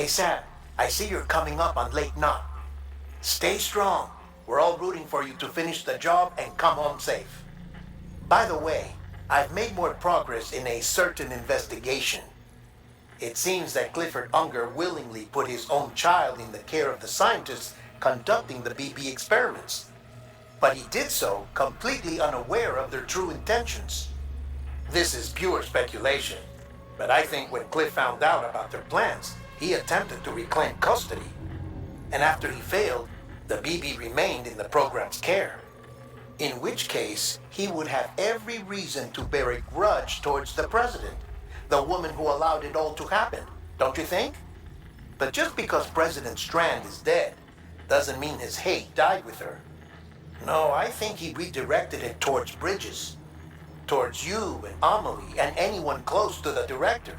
Hey Sam, I see you're coming up on late knot. Stay strong. We're all rooting for you to finish the job and come home safe. By the way, I've made more progress in a certain investigation. It seems that Clifford Unger willingly put his own child in the care of the scientists conducting the BB experiments. But he did so completely unaware of their true intentions. This is pure speculation, but I think when Cliff found out about their plans, he attempted to reclaim custody. And after he failed, the BB remained in the program's care. In which case, he would have every reason to bear a grudge towards the president, the woman who allowed it all to happen, don't you think? But just because President Strand is dead, doesn't mean his hate died with her. No, I think he redirected it towards Bridges, towards you and Amelie and anyone close to the director.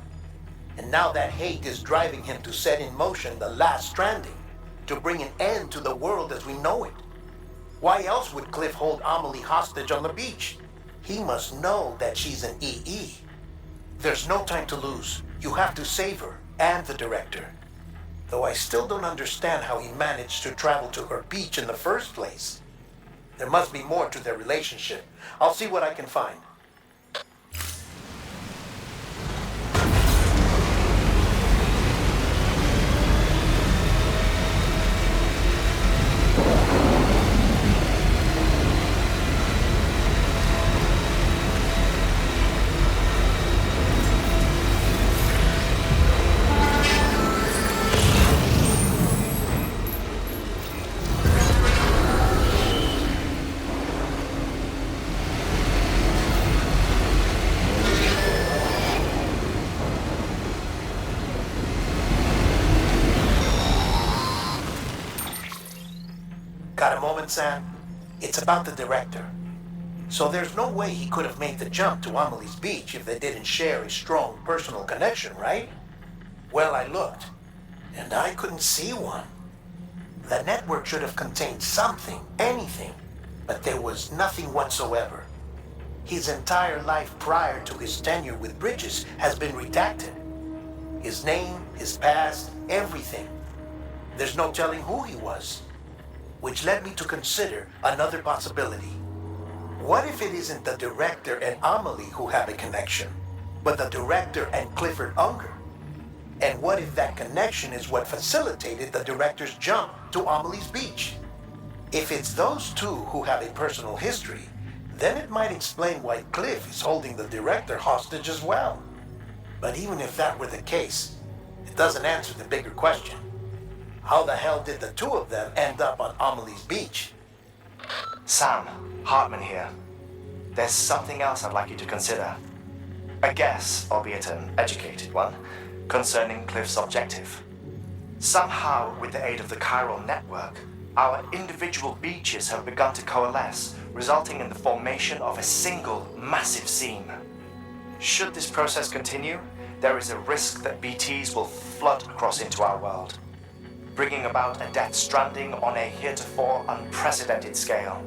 And now that hate is driving him to set in motion the last Stranding, to bring an end to the world as we know it. Why else would Cliff hold Amelie hostage on the beach? He must know that she's an EE. There's no time to lose. You have to save her and the director. Though I still don't understand how he managed to travel to her beach in the first place. There must be more to their relationship. I'll see what I can find. Got a moment, Sam? It's about the director. So there's no way he could have made the jump to Amelie's beach if they didn't share a strong personal connection, right? Well, I looked, and I couldn't see one. The network should have contained something, anything, but there was nothing whatsoever. His entire life prior to his tenure with Bridges has been redacted. His name, his past, everything. There's no telling who he was. Which led me to consider another possibility. What if it isn't the director and Amelie who have a connection, but the director and Clifford Unger? And what if that connection is what facilitated the director's jump to Amelie's beach? If it's those two who have a personal history, then it might explain why Cliff is holding the director hostage as well. But even if that were the case, it doesn't answer the bigger question. How the hell did the two of them end up on Amelie's beach? Sam, Hartman here. There's something else I'd like you to consider. A guess, albeit an educated one, concerning Cliff's objective. Somehow, with the aid of the chiral network, our individual beaches have begun to coalesce, resulting in the formation of a single massive seam. Should this process continue, there is a risk that BTs will flood across into our world, bringing about a death stranding on a heretofore unprecedented scale.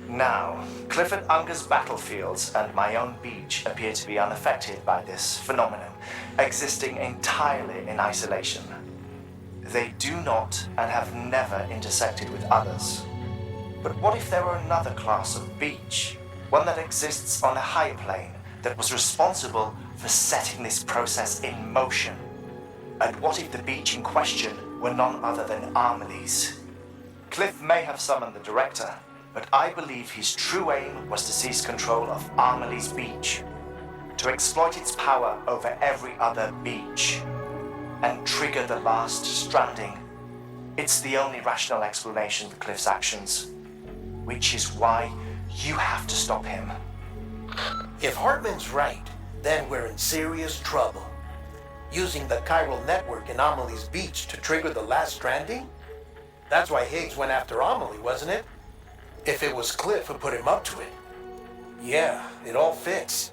Now, Clifford Unger's battlefields and my own beach appear to be unaffected by this phenomenon, existing entirely in isolation. They do not and have never intersected with others. But what if there were another class of beach, one that exists on a higher plane, that was responsible for setting this process in motion? And what if the beach in question were none other than Amelie's? Cliff may have summoned the director, but I believe his true aim was to seize control of Amelie's beach, to exploit its power over every other beach, and trigger the last stranding. It's the only rational explanation for Cliff's actions, which is why you have to stop him. If Hartman's right, then we're in serious trouble. Using the chiral network in Amelie's beach to trigger the last stranding? That's why Higgs went after Amelie, wasn't it? If it was Cliff who put him up to it. Yeah, it all fits.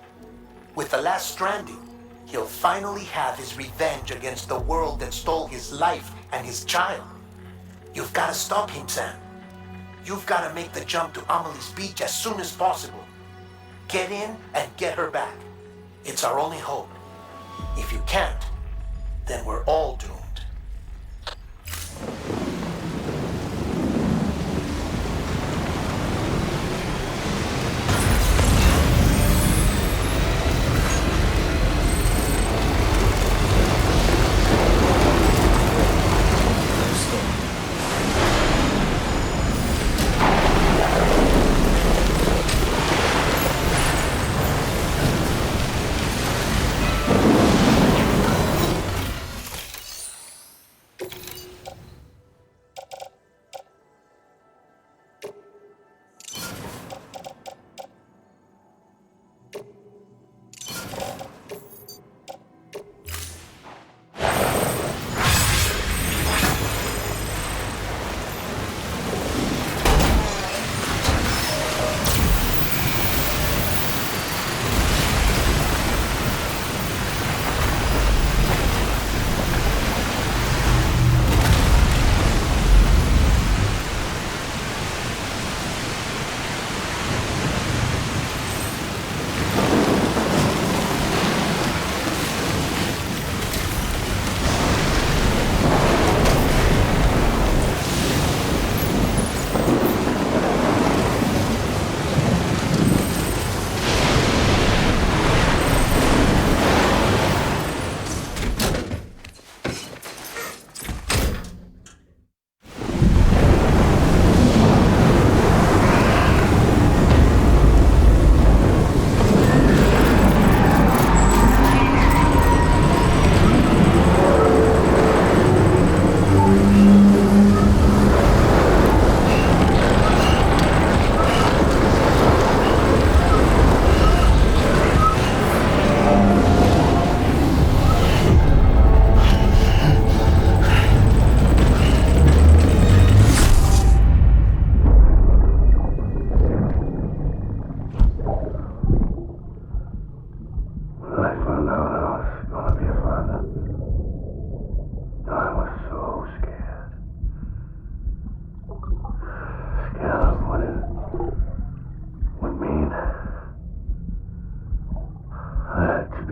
With the last stranding, he'll finally have his revenge against the world that stole his life and his child. You've got to stop him, Sam. You've got to make the jump to Amelie's beach as soon as possible. Get in and get her back. It's our only hope. If you can't, then we're all doomed.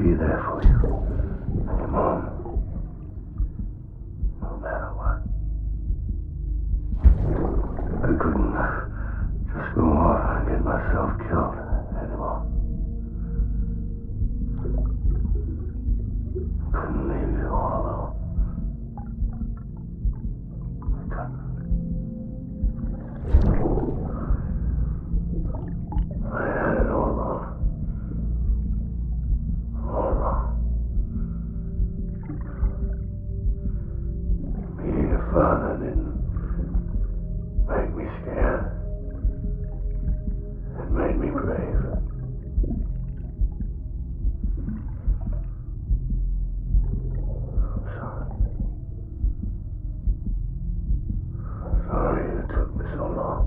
be there for you. And your mom. No matter what. I couldn't just go off and get myself killed anymore. Couldn't leave you all alone. I couldn't. I had it all wrong. All wrong. Being a father didn't make me scared. It made me brave. I'm sorry. I'm sorry it took me so long.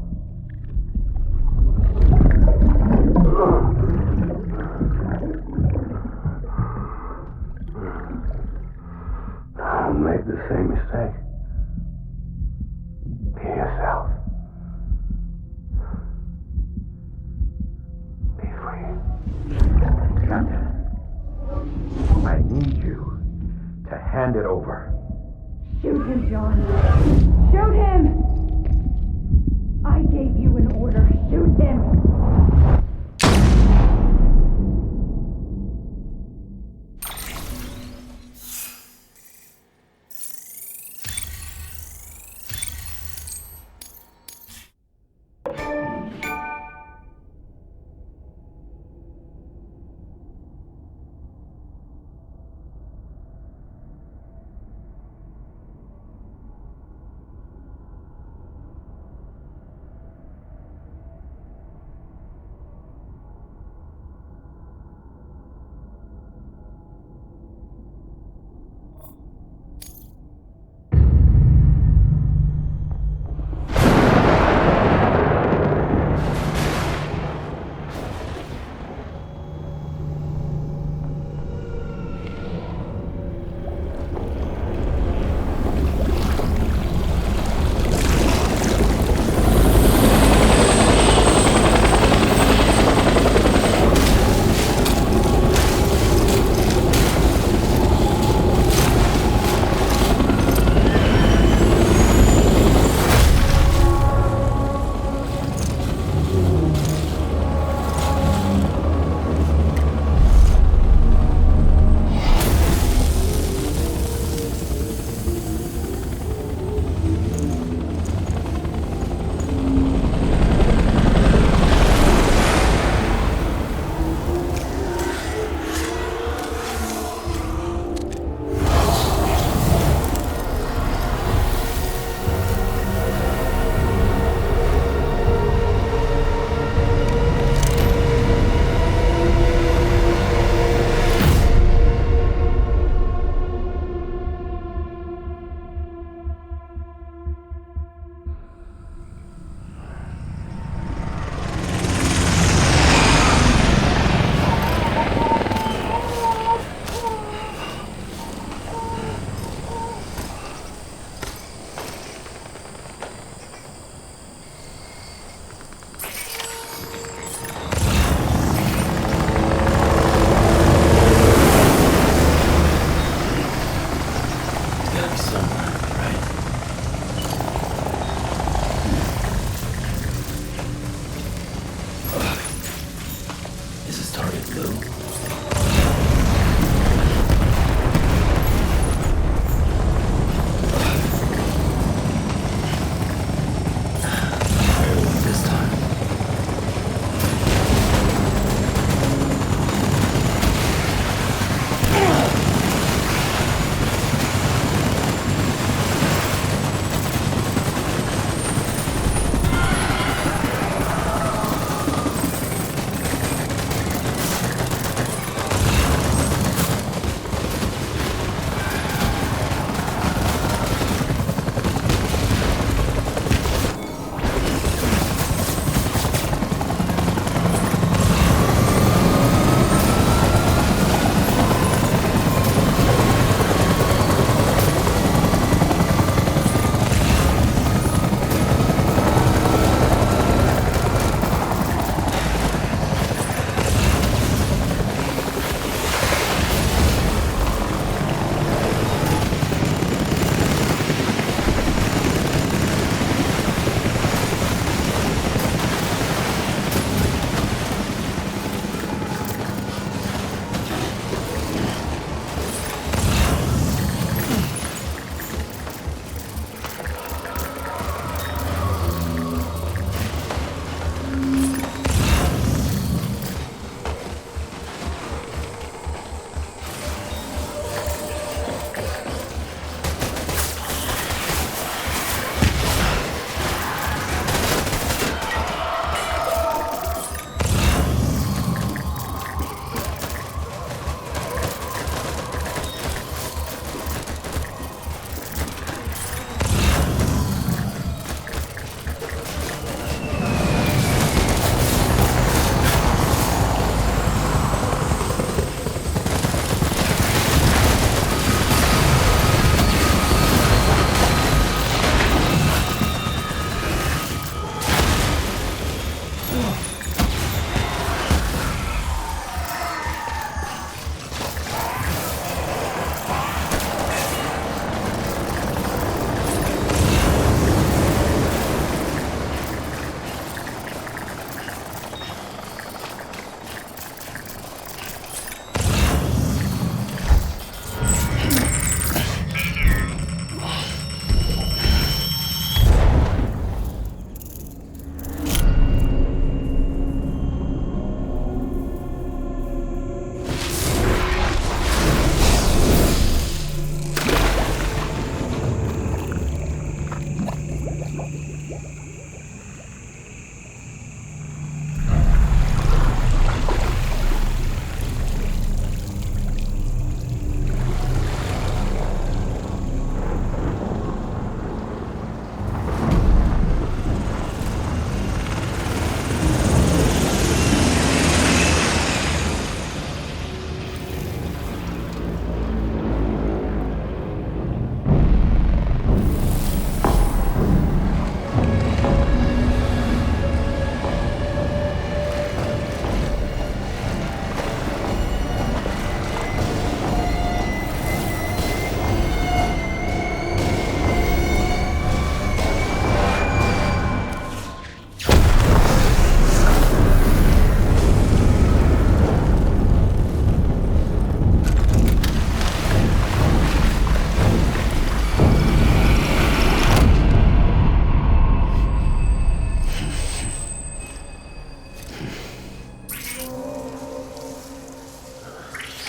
Don't make the same mistake. Be yourself. Be free. Captain, I need you to hand it over. Shoot him, John. Shoot him! I gave you an order. Shoot him!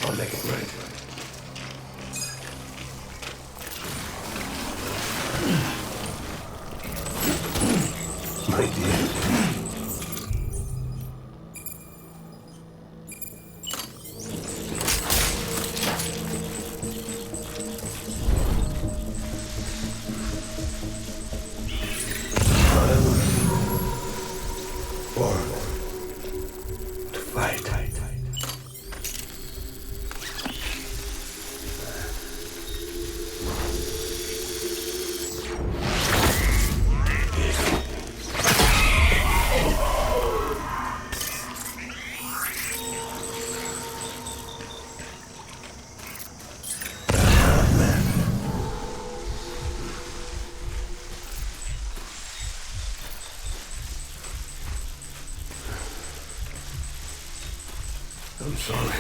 I'll make it right. My dear. I'm sorry.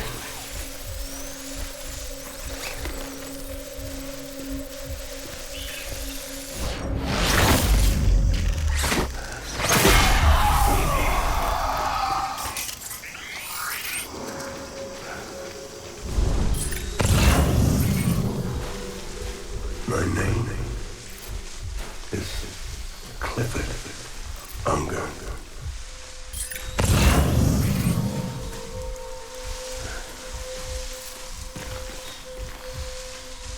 My name is Clifford Unger.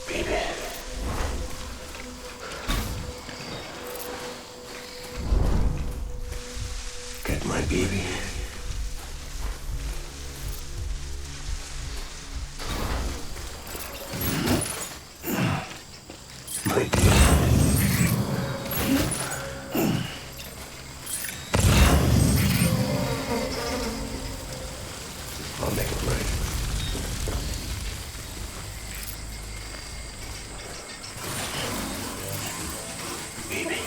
Baby. Get my baby. My dear. I'll make it right. Baby.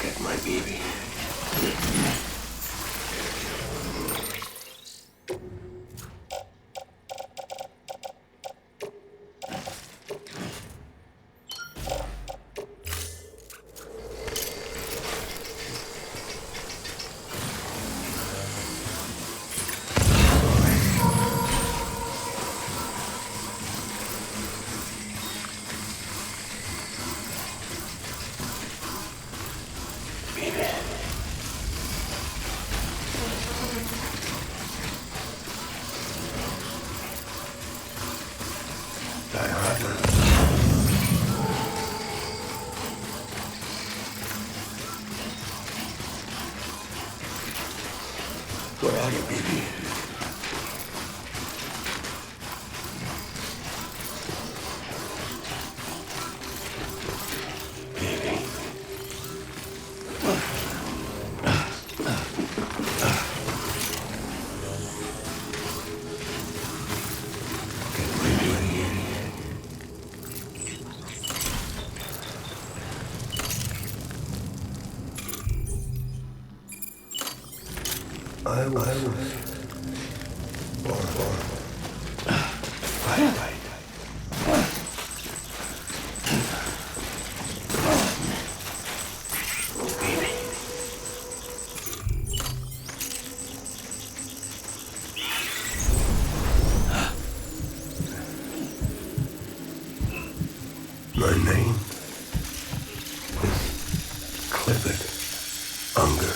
Get my baby. Baby. Die hard now. Where are you, baby? Baby. Get my baby. I was born. Fight. Baby. My name is Clifford Unger.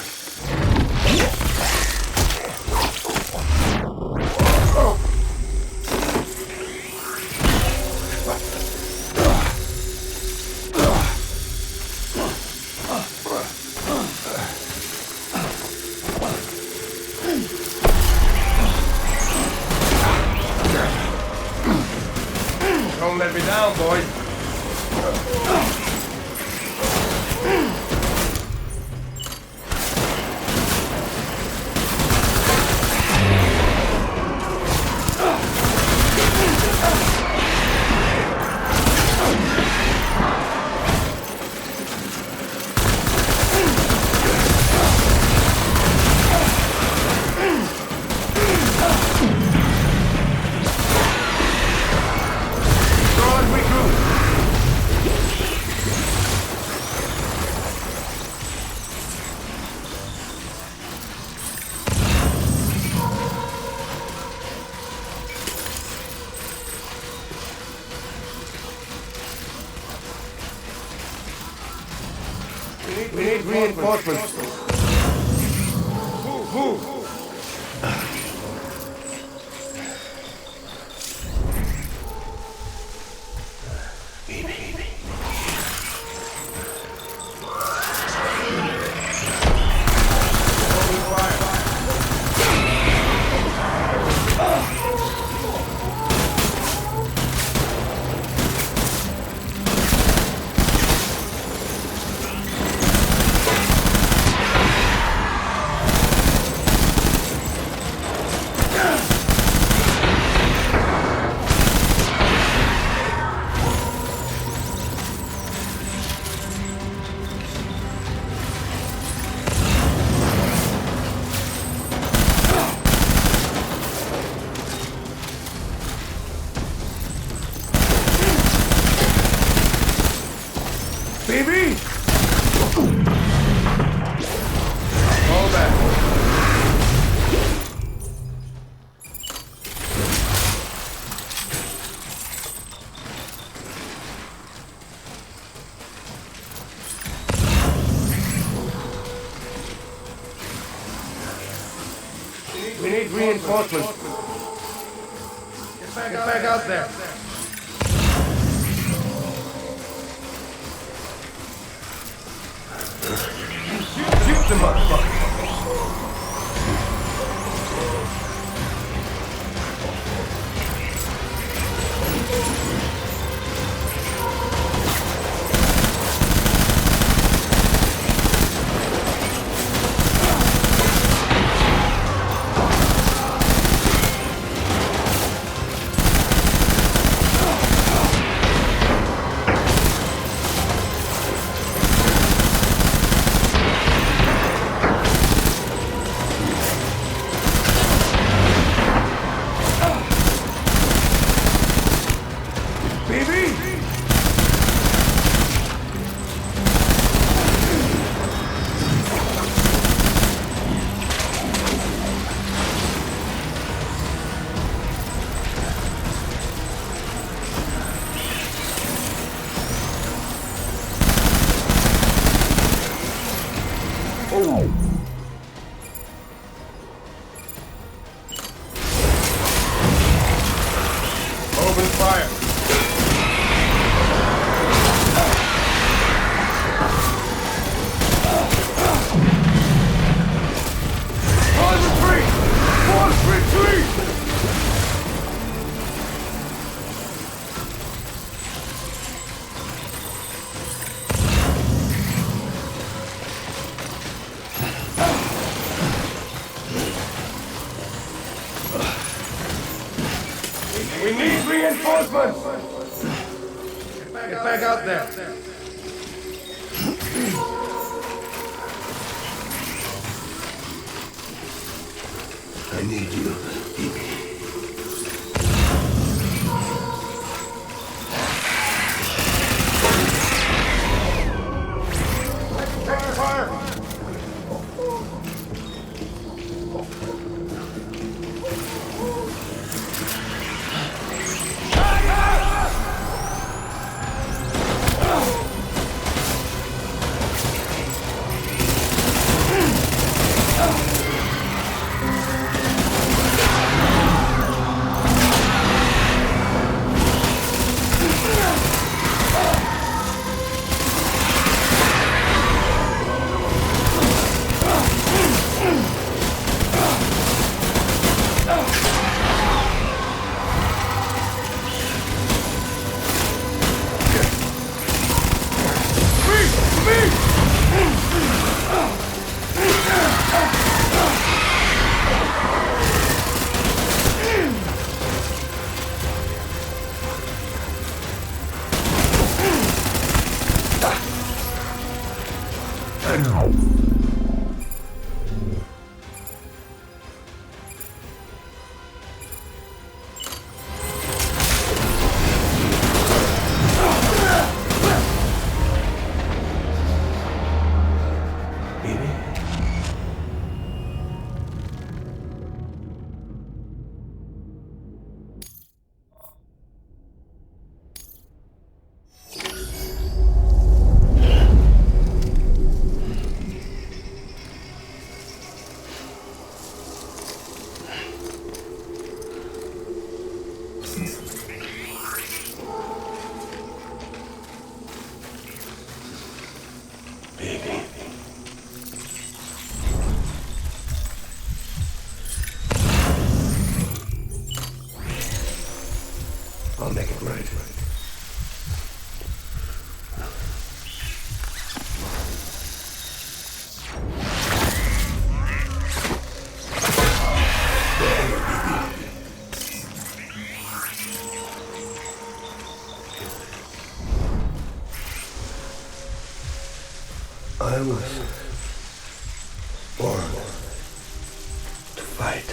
We need reinforcements. Move! Baby! Hold back. We need reinforcements. Get back out there. Shoot the motherfucker! Open fire! Retreat! We need reinforcements! Get back out there! I need you, Evie. Take fire! I was born to fight.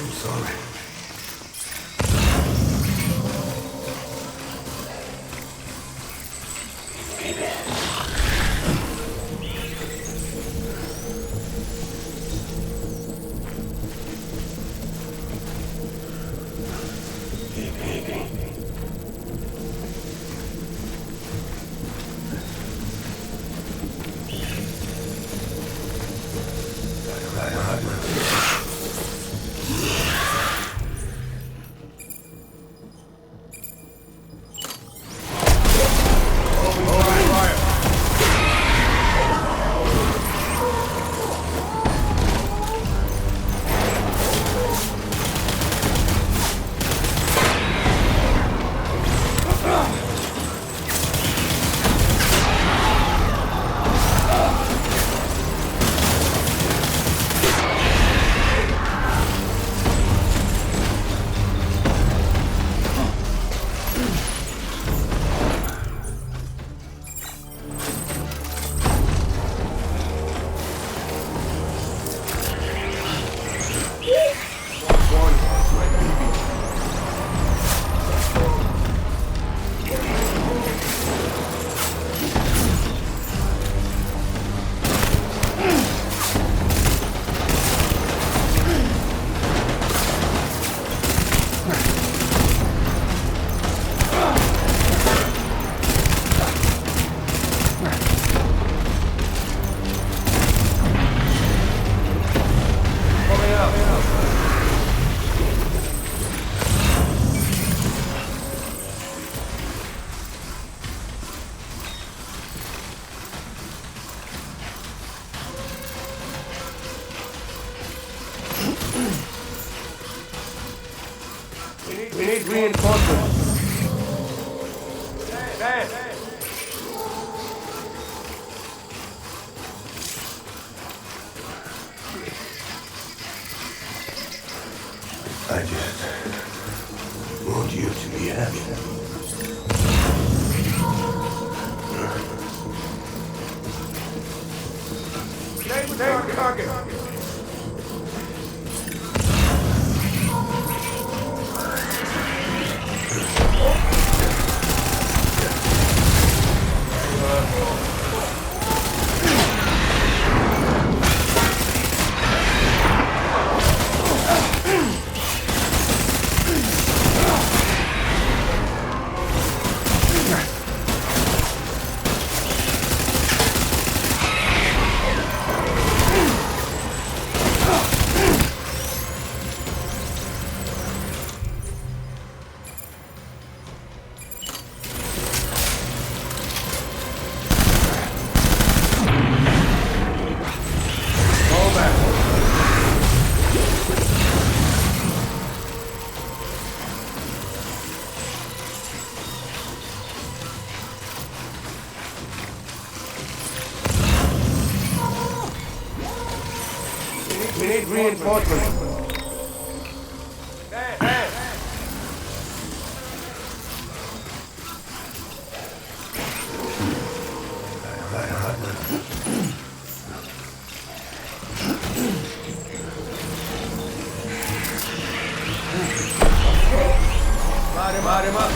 I'm sorry. Baby. We need reinforcements. Dan! I just want you to be happy. Stay with our target. We need reinforcements. Line him up.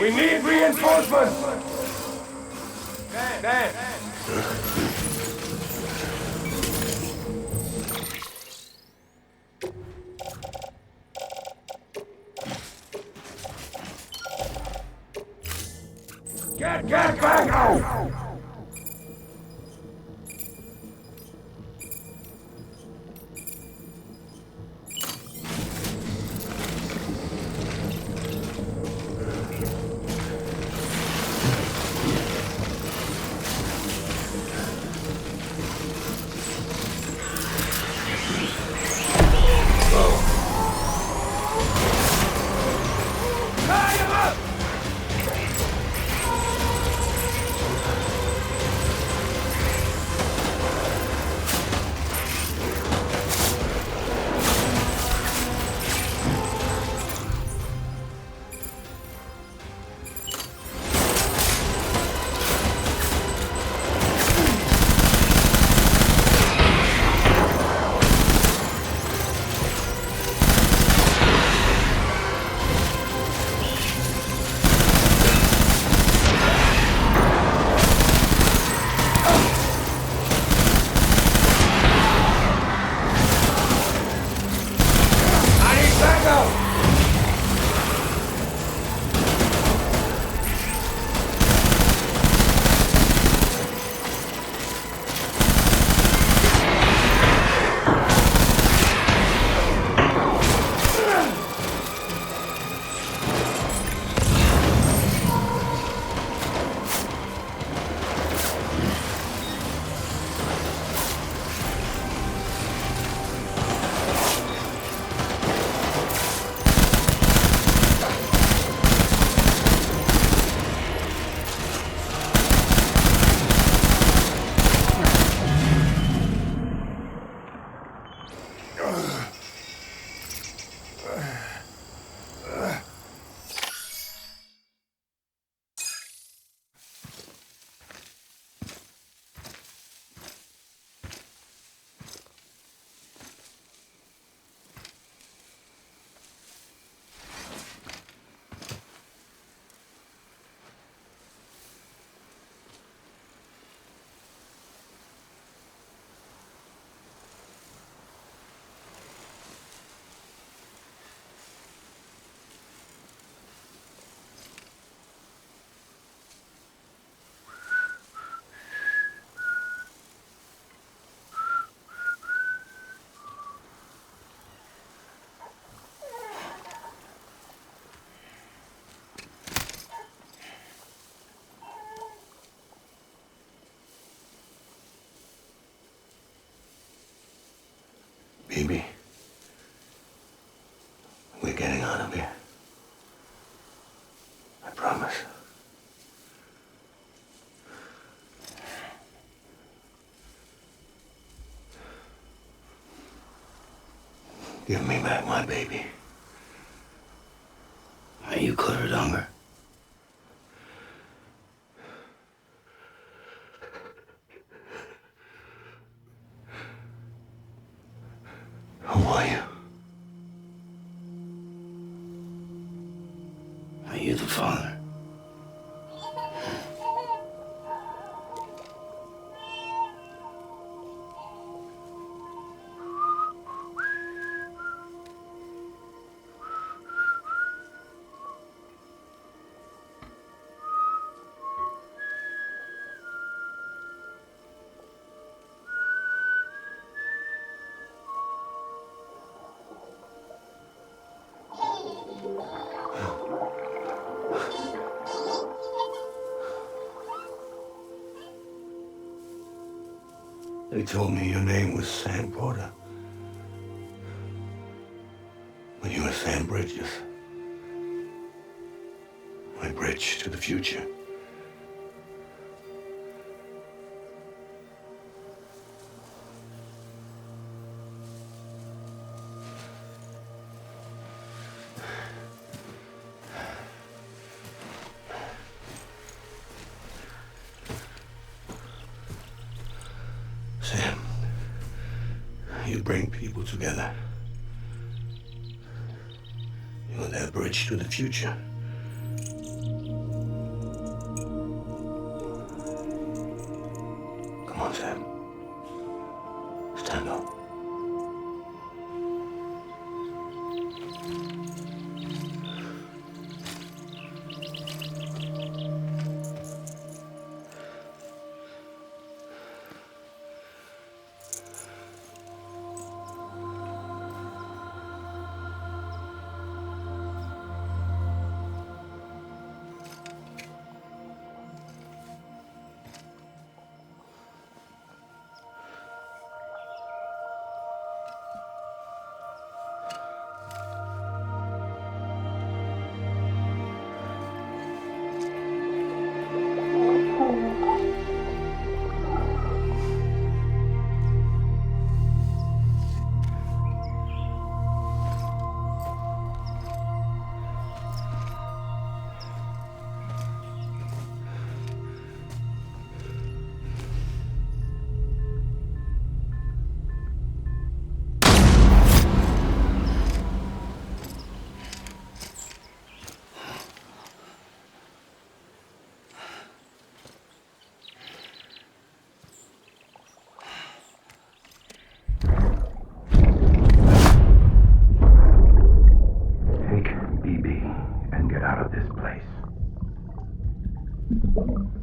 We need reinforcements! Dan! Get back out! Baby, we're getting out of here. I promise. Give me back my baby. Are you cleared, hunger? Who are you? Are you the father? They told me your name was Sam Porter. But you were Sam Bridges. My bridge to the future. Sam, you bring people together. You're their bridge to the future. Come on, Sam. Stand up.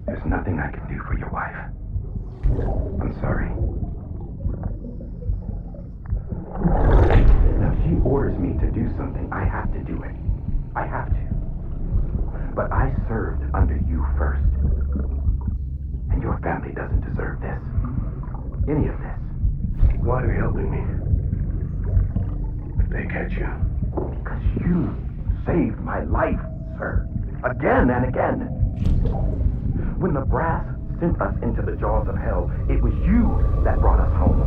There's nothing I can do for your wife. I'm sorry. Now, if she orders me to do something, I have to do it. I have to. But I served under you first. And your family doesn't deserve this. Any of this. Why are you helping me? If they catch you. Because you saved my life, sir. Again and again. When the brass sent us into the jaws of hell, it was you that brought us home.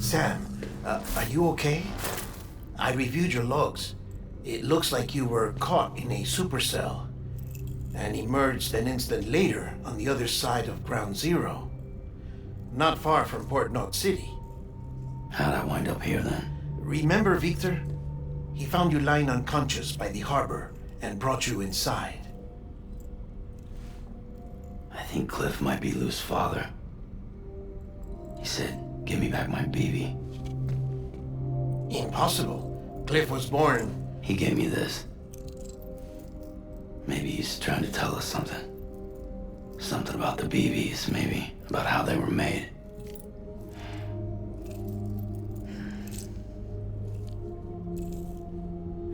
Sam, are you okay? I reviewed your logs. It looks like you were caught in a supercell and emerged an instant later on the other side of Ground Zero. Not far from Port Knot City. How'd I wind up here then? Remember Victor? He found you lying unconscious by the harbor and brought you inside. I think Cliff might be Lou's father. He said, "Give me back my BB." Impossible. Cliff was born. He gave me this. Maybe he's trying to tell us something. Something about the BBs, maybe. About how they were made.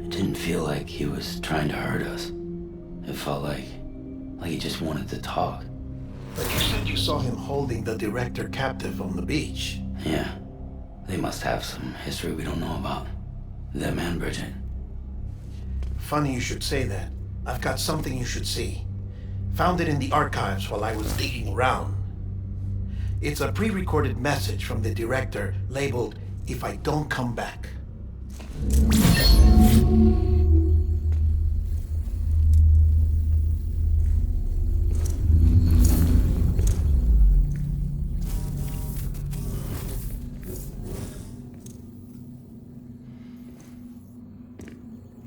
It didn't feel like he was trying to hurt us. It felt like he just wanted to talk. But you said you saw him holding the director captive on the beach. Yeah. They must have some history we don't know about. Them and Bridget. Funny you should say that. I've got something you should see. Found it in the archives while I was digging around. It's a pre-recorded message from the director labeled, "If I don't come back."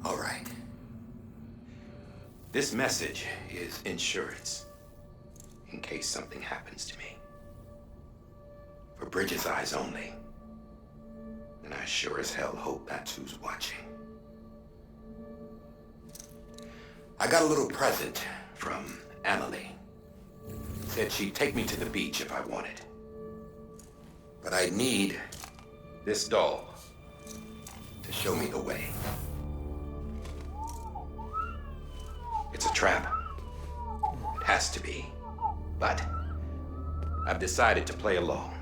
All right. This message is insurance, in case something happens to me. For Bridget's eyes only. And I sure as hell hope that's who's watching. I got a little present from Emily. Said she'd take me to the beach if I wanted. But I need this doll to show me the way. trap. It has to be. But I've decided to play along.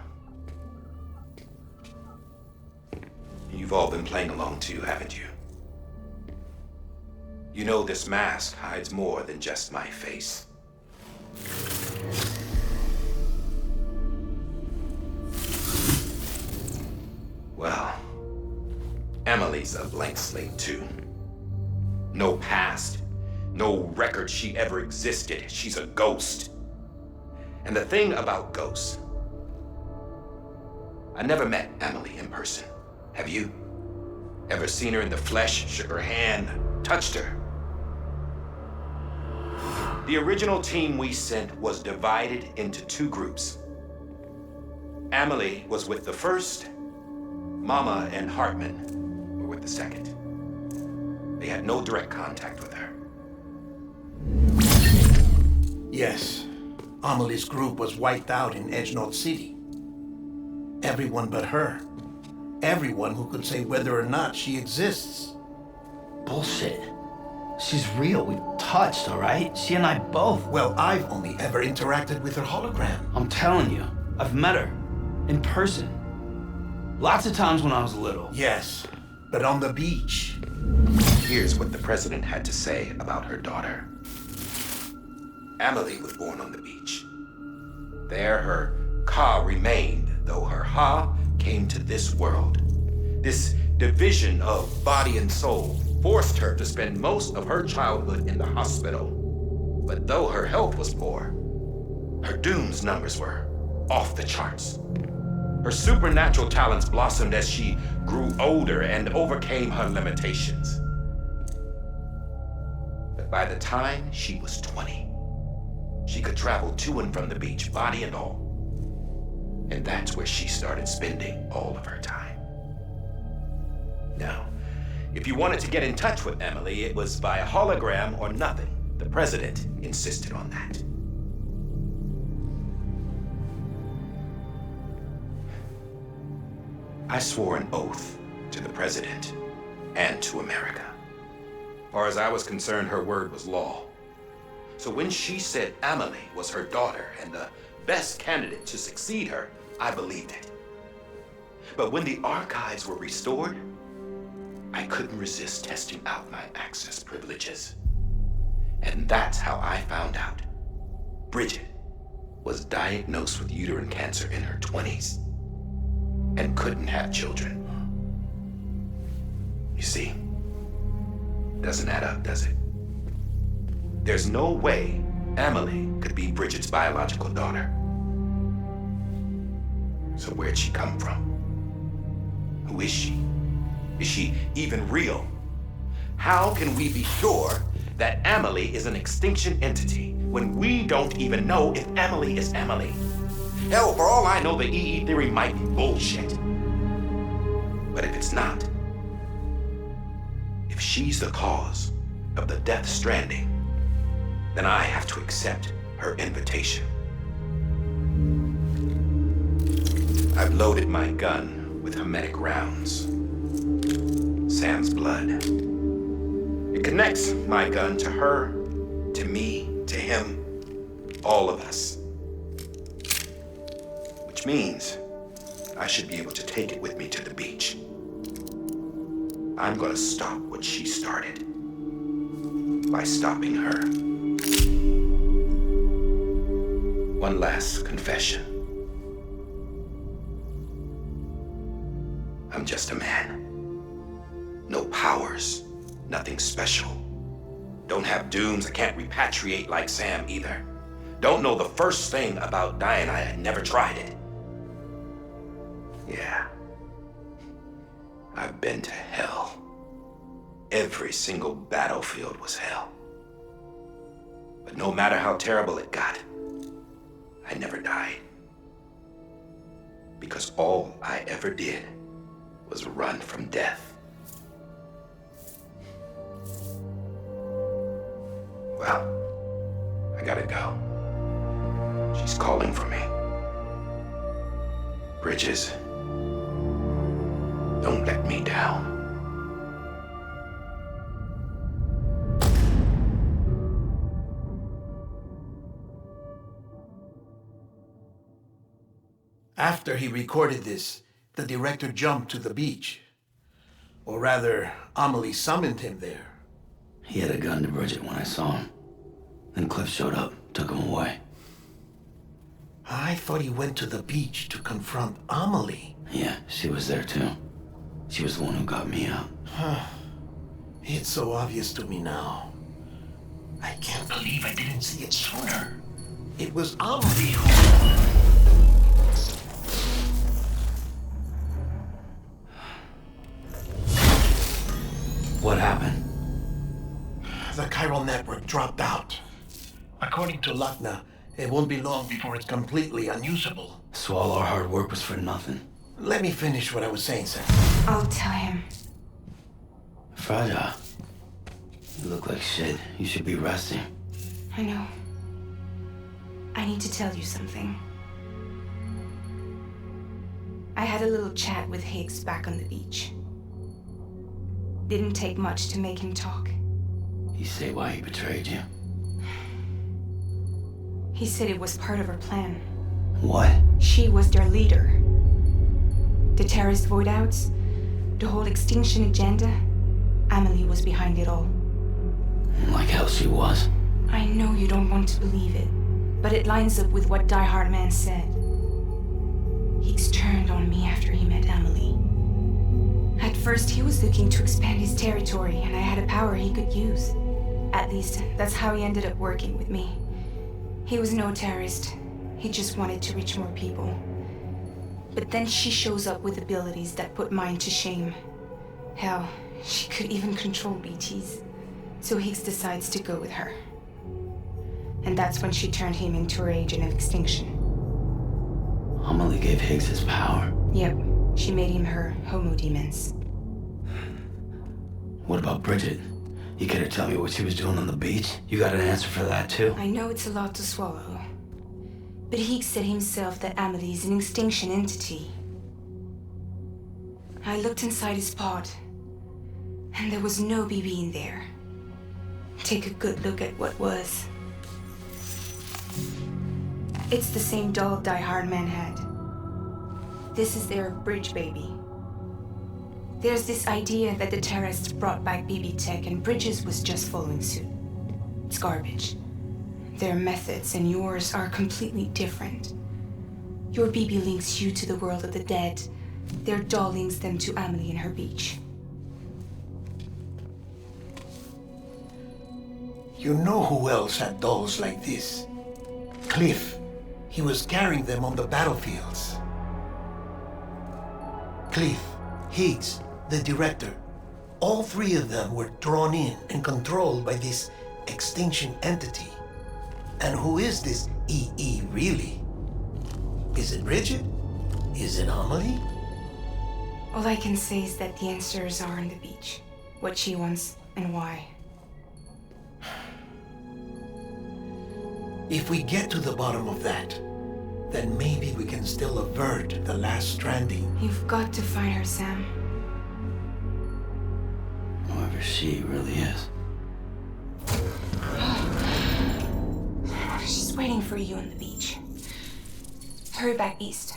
You've all been playing along too, haven't you? You know this mask hides more than just my face. Well, Emily's a blank slate too. No past, no record she ever existed. She's a ghost. And the thing about ghosts, I never met Emily in person. Have you? Ever seen her in the flesh, shook her hand, touched her? The original team we sent was divided into two groups. Emily was with the first, Mama and Hartman were with the second. They had no direct contact with her. Yes, Amelie's group was wiped out in Edgenorth City. Everyone but her. Everyone who could say whether or not she exists. Bullshit. She's real. We've touched, all right? She and I both. Well, I've only ever interacted with her hologram. I'm telling you, I've met her. In person. Lots of times when I was little. Yes, but on the beach. Here's what the president had to say about her daughter. Emily was born on the beach. There her Ka remained, though her Ha came to this world. This division of body and soul forced her to spend most of her childhood in the hospital. But though her health was poor, her Doom's numbers were off the charts. Her supernatural talents blossomed as she grew older and overcame her limitations. But by the time she was 20, she could travel to and from the beach, body and all. And that's where she started spending all of her time. Now, if you wanted to get in touch with Emily, it was via hologram or nothing. The president insisted on that. I swore an oath to the president and to America. As far as I was concerned, her word was law. So when she said Emily was her daughter and the best candidate to succeed her, I believed it. But when the archives were restored, I couldn't resist testing out my access privileges. And that's how I found out Bridget was diagnosed with uterine cancer in her 20s and couldn't have children. You see, doesn't add up, does it? There's no way Emily could be Bridget's biological daughter. So where'd she come from? Who is she? Is she even real? How can we be sure that Emily is an extinction entity when we don't even know if Emily is Emily? Hell, for all I know, the EE theory might be bullshit. But if it's not, if she's the cause of the death stranding, then I have to accept her invitation. I've loaded my gun with hermetic rounds. Sam's blood. It connects my gun to her, to me, to him, all of us. Which means I should be able to take it with me to the beach. I'm gonna stop what she started by stopping her. One last confession. I'm just a man. No powers, nothing special. Don't have dooms, I can't repatriate like Sam either. Don't know the first thing about dying, I had never tried it. Yeah. I've been to hell. Every single battlefield was hell. But no matter how terrible it got, I never died. Because all I ever did was run from death. Well, I gotta go. She's calling for me. Bridges, don't let me down. After he recorded this, the director jumped to the beach. Or rather, Amelie summoned him there. He had a gun to Bridget when I saw him. Then Cliff showed up, took him away. I thought he went to the beach to confront Amelie. Yeah, she was there too. She was the one who got me out. It's so obvious to me now. I can't believe I didn't see it sooner. It was Amelie who... What happened? The chiral network dropped out. According to Luckna, it won't be long before it's completely unusable. So all our hard work was for nothing. Let me finish what I was saying, Sam. I'll tell him. Fragile. You look like shit. You should be resting. I know. I need to tell you something. I had a little chat with Higgs back on the beach. Didn't take much to make him talk. You say why he betrayed you? He said it was part of her plan. What? She was their leader. The terrorist voidouts, the whole extinction agenda, Amelie was behind it all. Like hell she was. I know you don't want to believe it, but it lines up with what Die Hard Man said. Higgs turned on me after he met Amelie. At first, he was looking to expand his territory, and I had a power he could use. At least, that's how he ended up working with me. He was no terrorist. He just wanted to reach more people. But then she shows up with abilities that put mine to shame. Hell, she could even control BTs. So Higgs decides to go with her. And that's when she turned him into her agent of extinction. Amelie gave Higgs his power. Yep, she made him her Homo Demens. What about Bridget? You care to tell me what she was doing on the beach? You got an answer for that too? I know it's a lot to swallow. But Higgs said himself that Amelie is an extinction entity. I looked inside his pod, and there was no BB in there. Take a good look at what was. It's the same doll Die Hard Man had. This is their bridge baby. There's this idea that the terrorists brought back BB tech and Bridges was just following suit. It's garbage. Their methods and yours are completely different. Your BB links you to the world of the dead. Their doll links them to Amelie and her beach. You know who else had dolls like this? Cliff. He was carrying them on the battlefields. Cliff, Higgs, the director. All three of them were drawn in and controlled by this extinction entity. And who is this EE really? Is it Bridget? Is it Amelie? All I can say is that the answers are on the beach. What she wants and why. If we get to the bottom of that, then maybe we can still avert the last stranding. You've got to find her, Sam. Whoever she really is. She's waiting for you on the beach. Hurry back east.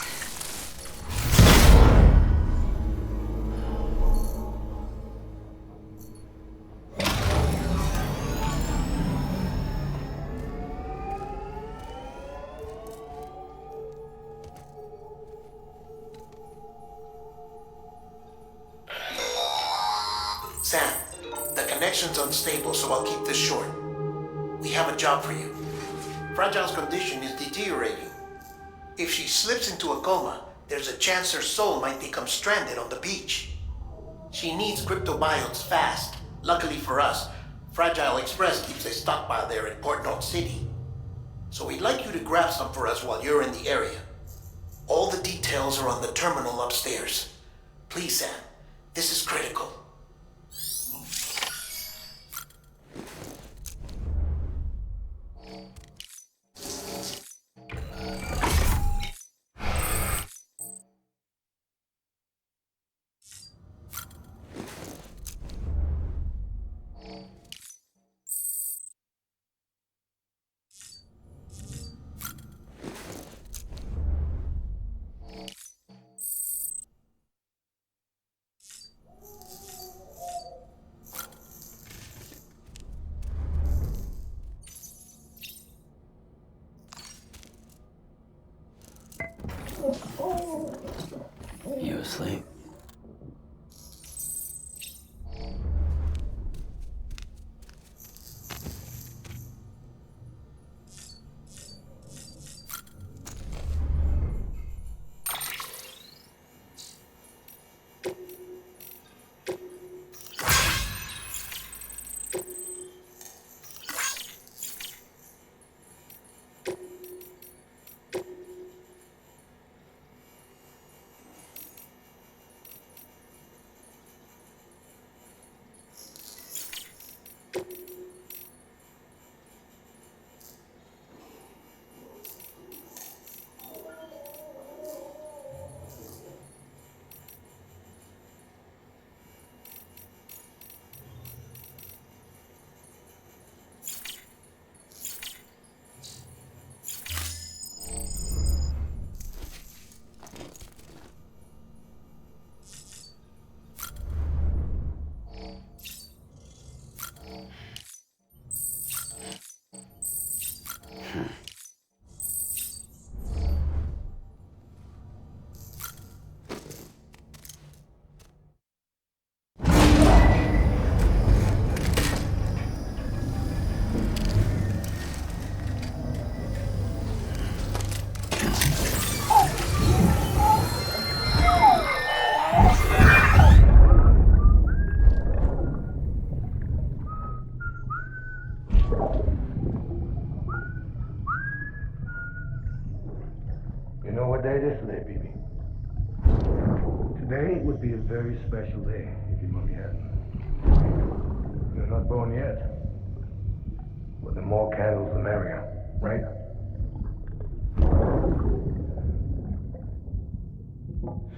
Sam, the connection's unstable, so I'll keep this short. We have a job for you. Fragile's condition is deteriorating. If she slips into a coma, there's a chance her soul might become stranded on the beach. She needs cryptobiotes fast. Luckily for us, Fragile Express keeps a stockpile there in Port North City. So we'd like you to grab some for us while you're in the area. All the details are on the terminal upstairs. Please, Sam, this is critical. You asleep? You know what day it is today, BB? Today would be a very special day if your mommy hadn't. You're not born yet. But the more candles, the merrier, right?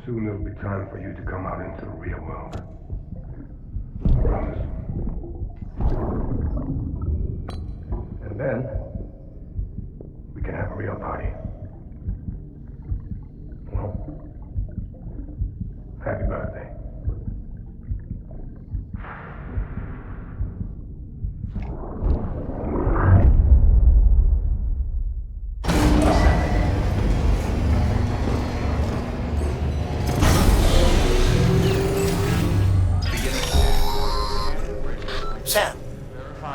Soon it'll be time for you to come out into the real world. I promise. And then, we can have a real party. Well, happy birthday. Sam,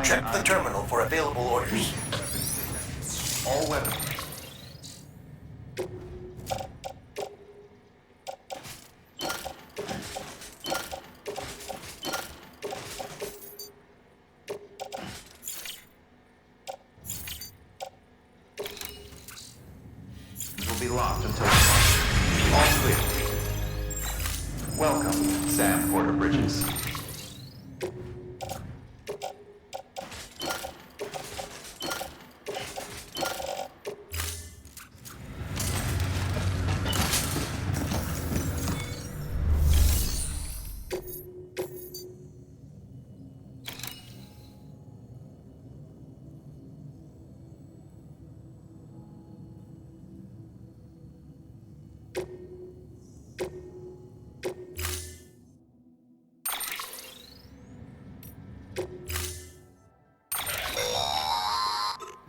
check the terminal for available orders. All weapons. Will be locked until all clear. Welcome, Sam Porter Bridges.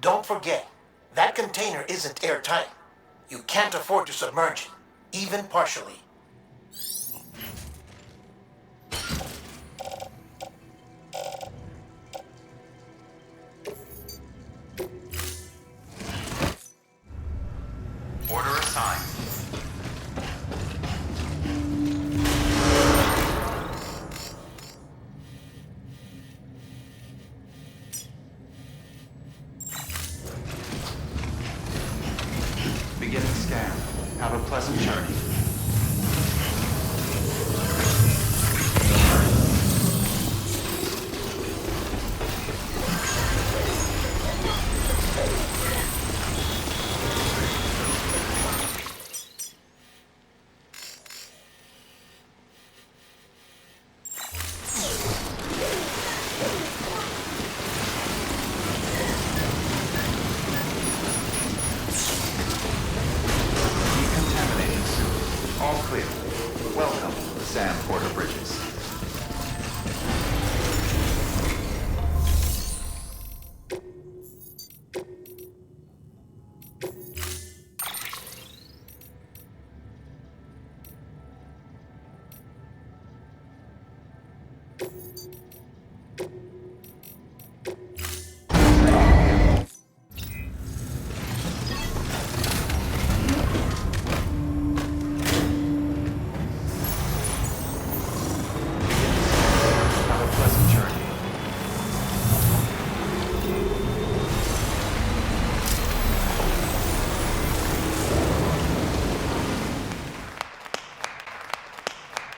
Don't forget, that container isn't airtight. You can't afford to submerge it, even partially.